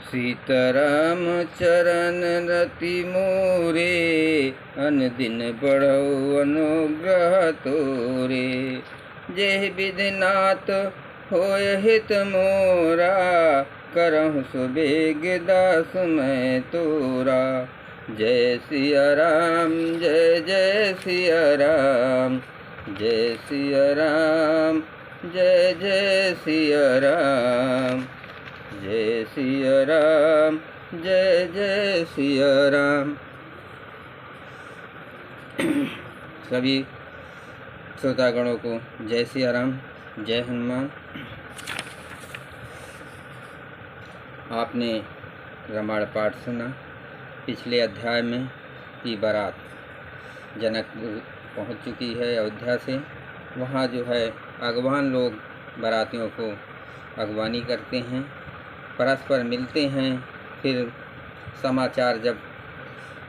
सीताराम चरण रति मोरे, अन दिन बढ़ऊ अनुग्रह तोरे। जेहि विधिनाथ होय हित मोरा, करहु सुबेग दास मैं तोरा। जय सिया राम जय जय सिया राम, जय सिया राम जय जय सिया राम, जय सिया राम जय जय सिया राम। सभी श्रोतागणों को जय सिया राम, जय हनुमान। आपने रामायण पाठ सुना। पिछले अध्याय में की बारात जनकपुर पहुंच चुकी है अयोध्या से। वहाँ जो है अगवान लोग बारातियों को अगवानी करते हैं, परस्पर मिलते हैं। फिर समाचार जब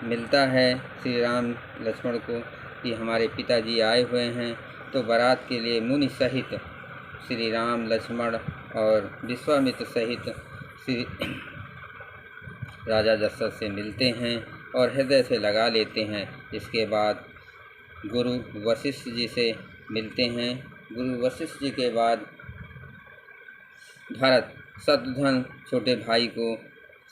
मिलता है श्री राम लक्ष्मण को कि हमारे पिताजी आए हुए हैं, तो बारात के लिए मुनि सहित श्री राम लक्ष्मण और विश्वामित्र सहित श्री राजा दशरथ से मिलते हैं और हृदय से लगा लेते हैं। इसके बाद गुरु वशिष्ठ जी से मिलते हैं। गुरु वशिष्ठ जी के बाद भरत शत्रुघ्न छोटे भाई को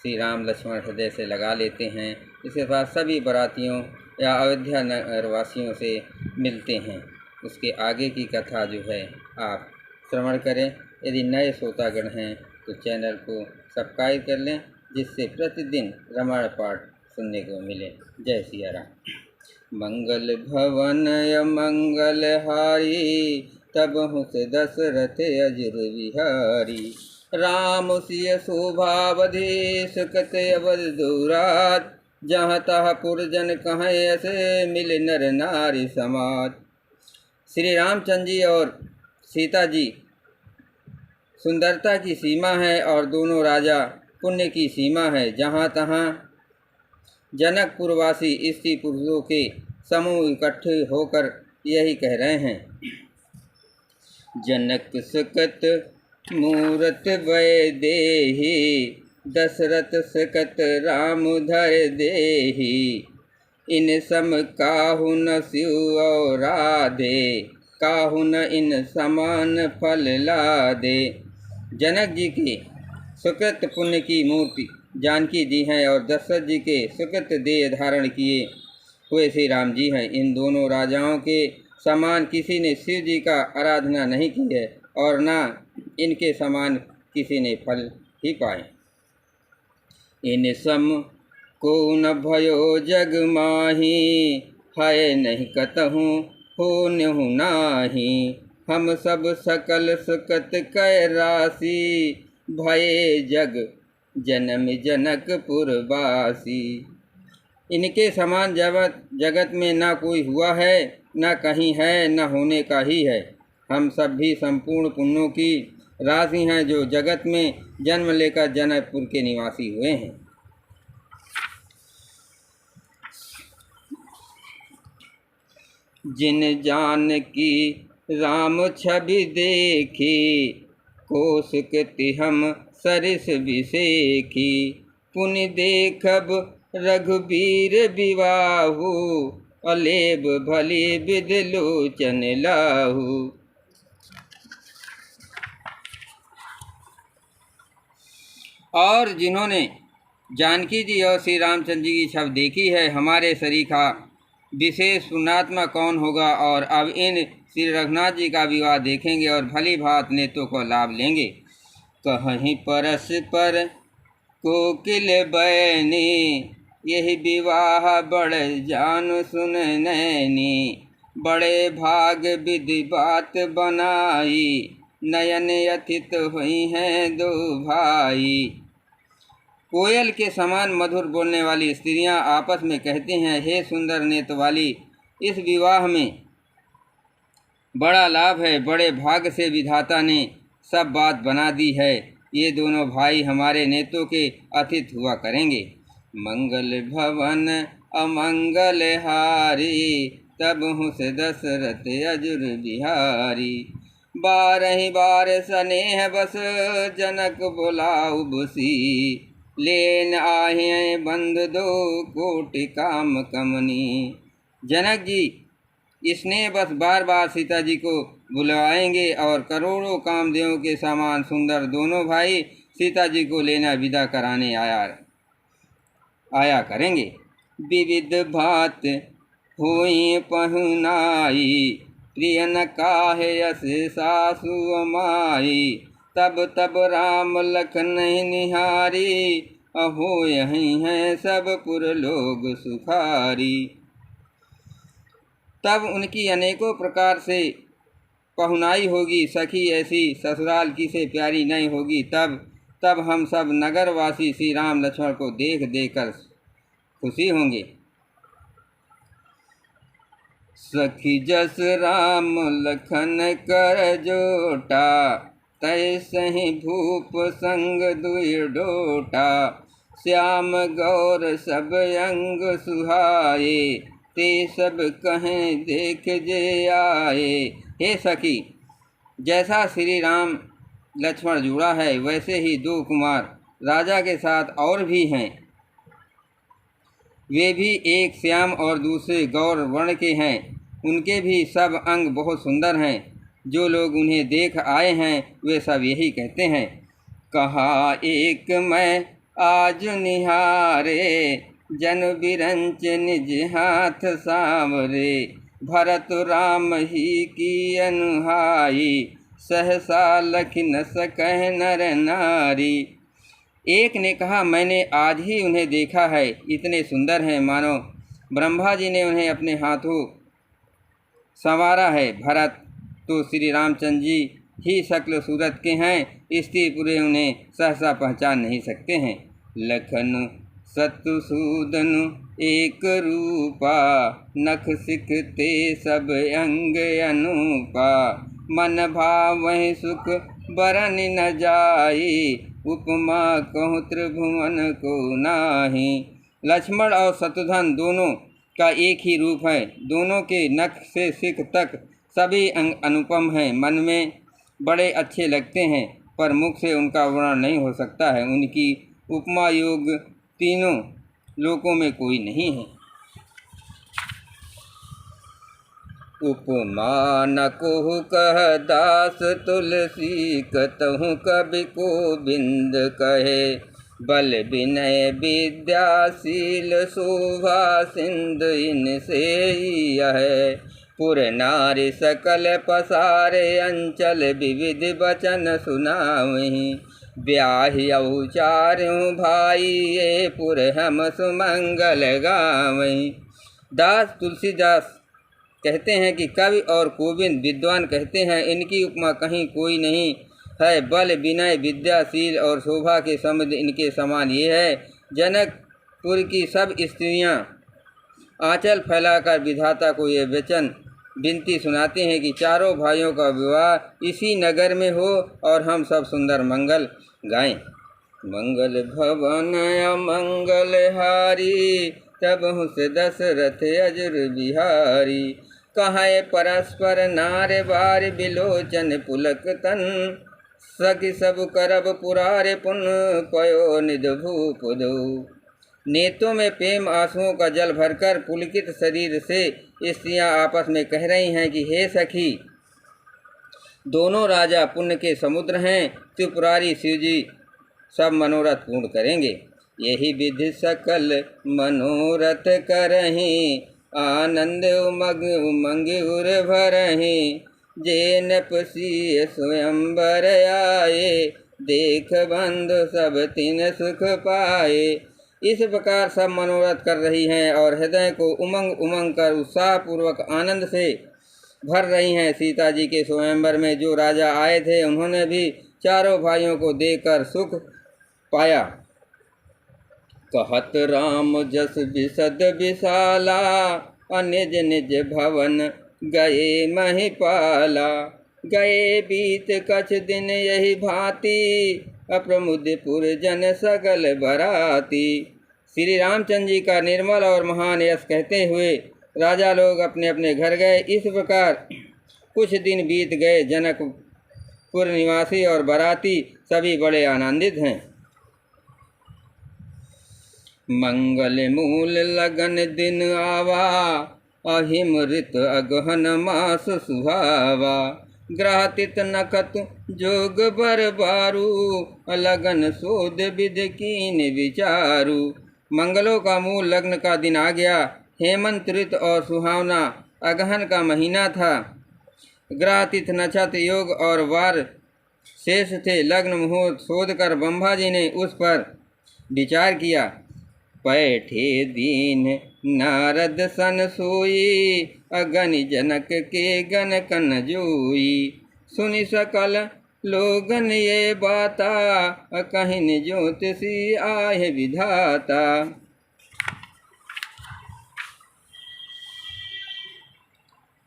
श्री राम लक्ष्मण हृदय से लगा लेते हैं। इसके बाद सभी बारातियों या अयोध्या नगरवासियों से मिलते हैं। उसके आगे की कथा जो है आप श्रवण करें। यदि नए श्रोतागण हैं तो चैनल को सब्सक्राइब कर लें, जिससे प्रतिदिन रामायण पाठ सुनने को मिले। जय सिया राम। मंगल भवन मंगल हारी, तब हुस दशरथ अजुर विहारी। राम सिय शोभावधि सुकत अवध दूरात, जहाँ तहाँ पुरजन कहें ऐसे मिल नर नारी समाज। श्री रामचंद्र जी और सीता जी सुंदरता की सीमा है और दोनों राजा पुण्य की सीमा है। जहाँ तहाँ जनकपुरवासी स्त्री पुरुषों के समूह इकट्ठे होकर यही कह रहे हैं। जनक सुकत मूरत वै देहि, दशरथ सुकत राम धर देहि। इन सम काहु न स्यु और राधे, काहु न इन समान फल लादे। जनक जी की सुकृत पुण्य की मूर्ति जानकी जी हैं और दशरथ जी के सुकृत देह धारण किए हुए श्री राम जी हैं। इन दोनों राजाओं के समान किसी ने शिव जी का आराधना नहीं की है और ना इनके समान किसी ने फल ही पाए। इन सम को न भयो जग माही, है नहीं कतहूँ हो न्यहु नाही। हम सब सकल सुकत कै राशि, भये जग जन्म जनकपुर वासी। इनके समान जगत में ना कोई हुआ है, ना कहीं है, ना होने का ही है। हम सब भी संपूर्ण पुण्यों की राशि हैं जो जगत में जन्म लेकर जनकपुर के निवासी हुए हैं। जिन जान की राम छवि देखी, कोसकति हम सरिस विसेखी। पुनि देखब रघुबीर विवाहु, अलेब भली विध लोचन लाहू। और जिन्होंने जानकी जी और श्री रामचंद्र जी की छवि देखी है, हमारे सरीखा विशेष पुण्यात्मा कौन होगा। और अब इन श्री रघुनाथ जी का विवाह देखेंगे और भली भांति नेत्रों को लाभ लेंगे। कहीं परस्पर कोकिल बैनी, यही विवाह बड़ जान सुन नैनी। बड़े भाग विधि बात बनाई, नयन अथित हुई हैं दो भाई। कोयल के समान मधुर बोलने वाली स्त्रियां आपस में कहती हैं, हे सुंदर नेत्र वाली, इस विवाह में बड़ा लाभ है। बड़े भाग से विधाता ने सब बात बना दी है। ये दोनों भाई हमारे नेत्रों के अतिथि हुआ करेंगे। मंगल भवन अमंगल हारी, तब हुस दशरथ अजुर बिहारी। बारहि बार स्नेह बस, जनक बुलाऊ बुसी। लेन आहे बंद दो कोटि काम कमनी। जनक जी इसने बस बार बार सीता जी को बुलवाएंगे और करोड़ों कामदेवों के समान सुंदर दोनों भाई सीता जी को लेना विदा कराने आया करेंगे। विविध भात होई पहुनाई, प्रिय न काहे यस सासु अमाई। तब तब राम लखन निहारी, अहो यही हैं सब पुर लोग सुखारी। तब उनकी अनेकों प्रकार से पहुनाई होगी, सखी ऐसी ससुराल की से प्यारी नहीं होगी। तब हम सब नगरवासी श्री राम लक्ष्मण को देख देख कर खुशी होंगे। सखी जस राम लखन कर जोटा, तैसे ही भूप संग दुई डोटा। श्याम गौर सब अंग सुहाए, ते सब कहें देख जे आए। हे सखी, जैसा श्री राम लक्ष्मण जुड़ा है वैसे ही दो कुमार राजा के साथ और भी हैं। वे भी एक श्याम और दूसरे गौर वर्ण के हैं। उनके भी सब अंग बहुत सुंदर हैं। जो लोग उन्हें देख आए हैं वे सब यही कहते हैं। कहा एक मैं आज निहारे, जन बिरंच निज हाथ सांवरे। भरत राम ही की अनुहाई, सहसा लखि न सकह नर नारी। एक ने कहा मैंने आज ही उन्हें देखा है, इतने सुंदर हैं मानो ब्रह्मा जी ने उन्हें अपने हाथों संवारा है। भरत तो श्री रामचंद्र जी ही शक्ल सूरत के हैं, स्त्री पुरे उन्हें सहसा पहचान नहीं सकते हैं। लखन शत्रुसूदन एक रूपा, नख सिखते सब अंग अनूपा। मन भावहि सुख बरन न जाई, उपमा कहूँ त्रिभुवन को नाही। लक्ष्मण और शत्रुघ्न दोनों का एक ही रूप है। दोनों के नख से सिख तक सभी अंग अनुपम हैं। मन में बड़े अच्छे लगते हैं पर मुख से उनका वर्णन नहीं हो सकता है। उनकी उपमा योग तीनों लोकों में कोई नहीं है। उपमा न कोहु कह दास तुलसी, कतहु कवि गोबिंद कहे। बल विनय विद्याशील शोभा सिंध इनसे यह। पुर नारी सकल पसारे, अंचल विविध वचन सुनावहीं। ब्याहि औचार्यों भाई, ये पुर हम सुमंगल गावहीं। दास तुलसीदास कहते हैं कि कवि और गोविंद विद्वान कहते हैं, इनकी उपमा कहीं कोई नहीं है। बल विनय विद्याशील और शोभा के समुद्र इनके समान ये है। जनकपुर की सब स्त्रियां आंचल फैलाकर विधाता को ये वचन विनती सुनाते हैं कि चारों भाइयों का विवाह इसी नगर में हो और हम सब सुंदर मंगल गाएं। मंगल भवन अमंगल हारी, तब से दशरथ अजुर बिहारी। कहे परस्पर नारे बार, बिलोचन पुलक तन। सखि सब करब पुरारे, पुन पयो निध भूप दो। नेत्रों में प्रेम आंसुओं का जल भरकर पुलकित शरीर से स्त्रियां आपस में कह रही हैं कि हे सखी, दोनों राजा पुण्य के समुद्र हैं। त्रिपुरारी शिवजी सब मनोरथ पूर्ण करेंगे। यही विधि सकल मनोरथ करहीं, आनंद उमंग उर भरहीं। जे नपसी स्वयंवर आए, देख बंधु सब तिन सुख पाए। इस प्रकार सब मनोरथ कर रही हैं और हृदय को उमंग उमंग कर उत्साहपूर्वक आनंद से भर रही हैं। सीता जी के स्वयंवर में जो राजा आए थे उन्होंने भी चारों भाइयों को देखकर सुख पाया। कहत राम जस विशद विशाला, निज निज भवन गए महिपाला। गए बीत कछ दिन यही भांति, अप्रमुदिपुर जन सगल बराती। श्री रामचंद्र जी का निर्मल और महान यश कहते हुए राजा लोग अपने अपने घर गए। इस प्रकार कुछ दिन बीत गए। जनकपुर निवासी और बराती सभी बड़े आनंदित हैं। मंगल मूल लगन दिन आवा, अहिमृत अगहन मास सुहावा। ग्रहतित नखत जोग बर बारू, लगन शोध विध कीन विचारू। मंगलों का मूल लग्न का दिन आ गया। हेमंत ऋत और सुहावना अगहन का महीना था। ग्रहतिथ नक्षत्र योग और वार शेष थे। लग्न मुहूर्त शोध कर ब्रह्मा जी ने उस पर विचार किया। बैठे दीन नारद सन सोई, अगनि जनक के गण कन जोई। सुनि सकल लोगन ये बाता, कहिन ज्योतिषी आहे विधाता।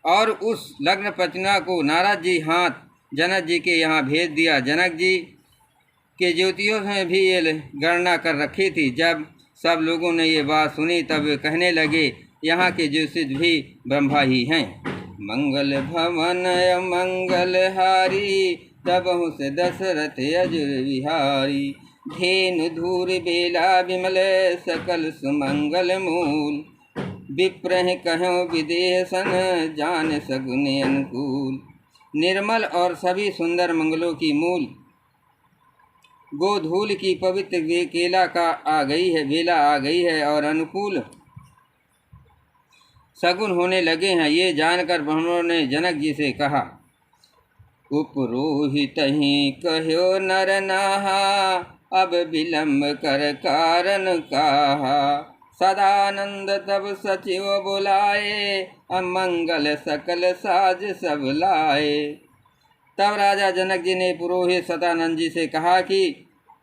और उस लग्न पचना को नारद जी हाथ जनक जी के यहाँ भेज दिया। जनक जी के ज्योतिषियों में भी ये गणना कर रखी थी। जब सब लोगों ने ये बात सुनी तब वे कहने लगे, यहाँ के ज्योतिष भी ब्रह्मा ही हैं। मंगल भवन मंगल हारी, तबहु से दशरथ अजुर विहारी। धेनु धूर बेला विमल, सकल सुमंगल मूल। विप्रह कहो विदेशन, जान सगुन अनुकूल। निर्मल और सभी सुंदर मंगलों की मूल गोधूल की पवित्र बेला आ गई है और अनुकूल सगुन होने लगे हैं। ये जानकर ब्राह्मणों ने जनक जी से कहा, उपरोहित ही कहो नर नाहा, अब विलंब कर कारण कहा। सदानंद तब सचिव बुलाए, अमंगल सकल साज सब लाए। तब राजा जनक जी ने पुरोहित सदानंद जी से कहा कि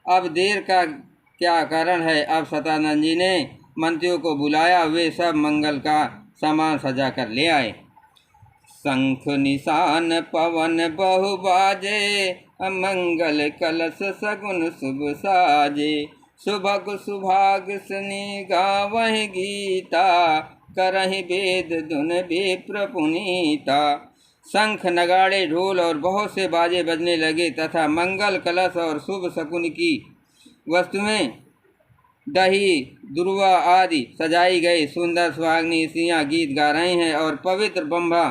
अब देर का क्या कारण है। अब सदानंद जी ने मंत्रियों को बुलाया। वे सब मंगल का सामान सजा कर ले आए। शंख निशान पवन बहु बाजे, मंगल कलश सगुन शुभ साजे। सुभग सुभाग सुनि गावहि गीता, करहि वेद धुन विप्र पुनीता। शंख नगाड़े ढोल और बहुत से बाजे बजने लगे तथा मंगल कलश और शुभ शकुन की वस्तुएं दही दुर्वा आदि सजाई गई। सुंदर सुहागनी स्त्रियां गीत गा रही हैं और पवित्र ब्रह्मा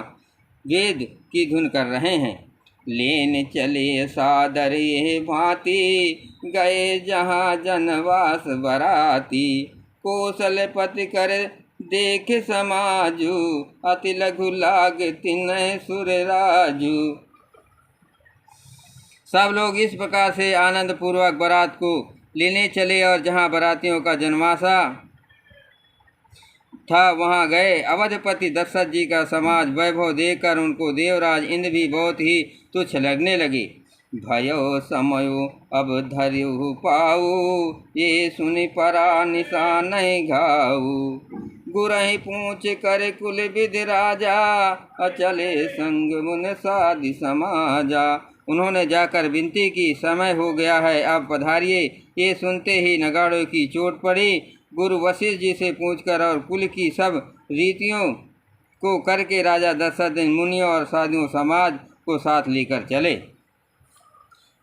वेद की धुन कर रहे हैं। लेन चले सादर ये भांति, गए जहाँ जनवास बराती। कौशलपति कर देख समाजू, अति लघु लाग तिन्ह सुर राजू। सब लोग इस प्रकार से आनंद पूर्वक बारात को लेने चले और जहाँ बारातियों का जनवासा था वहाँ गए। अवधपति दशरथ जी का समाज वैभव देखकर उनको देवराज इंद्र भी बहुत ही तुच्छ लगने लगे। भयो समयो अब धर्यु पाऊ, ये सुनि परा निशान घाऊ। गुरहि पूछ कर कुल विधि राजा, अचले संग मुन साधि समाजा। उन्होंने जाकर विनती की, समय हो गया है, अब पधारिए। ये सुनते ही नगाड़ों की चोट पड़ी। गुरु वशिष्ठ जी से पूछकर और कुल की सब रीतियों को करके राजा दशरथ मुनियों और साधुओं समाज को साथ लेकर चले।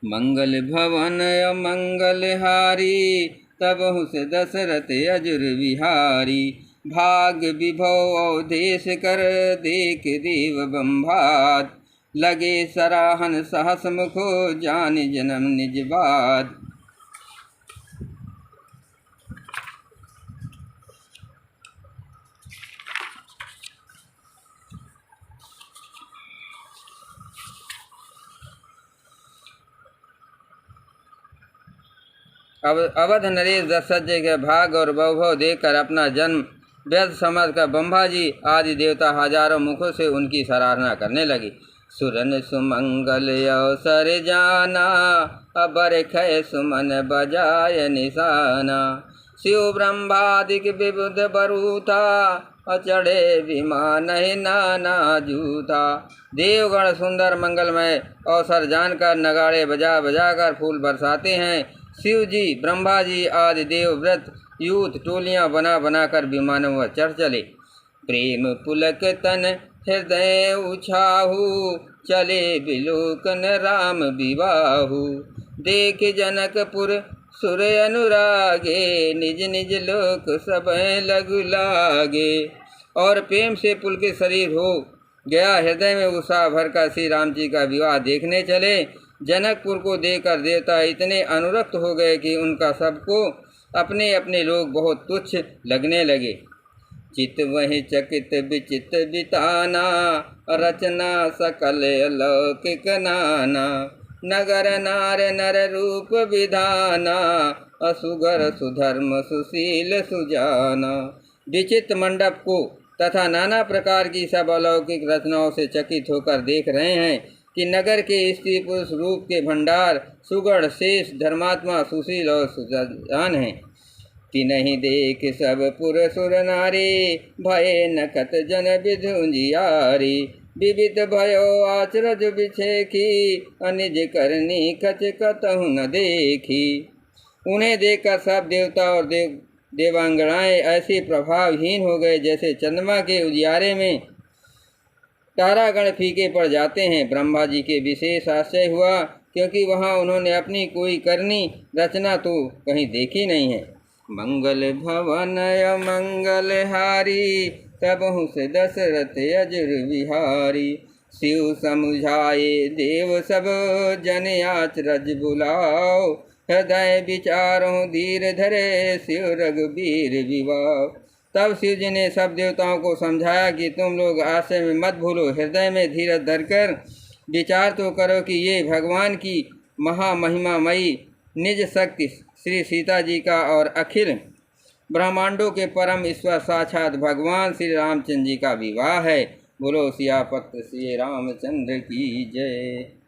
मंगल भवन अमंगल हारी, तबहु से दशरथ अजुर विहारी। भाग विभव अवधेश कर देख देव बंभात, लगे सराहन सहस मुखो जान जन्म निज बात। अवध नरेश दशरथ जी के भाग और वैभव देखकर अपना जन्म व्यर्थ समझकर ब्रह्मा जी आदि देवता हजारों मुखों से उनकी सराहना करने लगी। सुरन सुमंगल अवसर जाना, अबर खय सुमन बजाय निशाना। शिव ब्रह्मादिक विबुध बरूथा, अचढ़े विमान नाना जूथा। देवगण सुंदर मंगलमय अवसर जानकर नगाड़े बजा बजा कर फूल बरसाते हैं। शिव जी ब्रह्मा जी आदि देव व्रत यूथ टोलियां बना बनाकर विमानों पर चढ़ चले। प्रेम पुलक तन हृदय उछाहू, चले विलोकन राम विवाहु। देख जनकपुर सुर अनुरागे, निज निज लोक सब लघु लागे। और प्रेम से पुलकित शरीर हो गया, हृदय में उत्साह भरकर श्री राम जी का विवाह देखने चले। जनकपुर को देखकर देवता इतने अनुरक्त हो गए कि उनका सबको अपने अपने लोग बहुत तुच्छ लगने लगे। चित वही चकित विचित बिताना, रचना सकल अलौकिक नाना। नगर नार नर रूप विधाना, असुगर सुधर्म सुशील सुजाना। विचित्र मंडप को तथा नाना प्रकार की सब अलौकिक रचनाओं से चकित होकर देख रहे हैं कि नगर के स्त्री पुरुष रूप के भंडार सुगढ़ शेष धर्मात्मा सुशील और सुजान हैं। तिन्हि देख सब पुर सुर नारी, भये नखत जन विधुंजियारी। विविध भयो आचरज बिछेखी, अनिज करनी कच कतहु न देखी। उन्हें देखकर सब देवता और देवांगनाएं ऐसे प्रभावहीन हो गए जैसे चंद्रमा के उजियारे में तारागण फीके पड़ जाते हैं। ब्रह्मा जी के विशेष आश्चर्य हुआ, क्योंकि वहाँ उन्होंने अपनी कोई करनी रचना तो कहीं देखी नहीं है। मंगल भवन मंगल हारी, तबहु से दशरथ अजुर विहारी। शिव समुझाए देव सब, जन आचरज बुलाओ। हृदय विचारों धीर धरे, शिव रघुबीर विवाह। तब शिव जी ने सब देवताओं को समझाया कि तुम लोग आशय में मत भूलो, हृदय में धीरज धरकर विचार तो करो कि ये भगवान की महामहिमामयी निज शक्ति श्री सीता जी का और अखिल ब्रह्मांडों के परम ईश्वर साक्षात भगवान श्री रामचंद्र जी का विवाह है। बोलो सियापत श्री रामचंद्र की जय।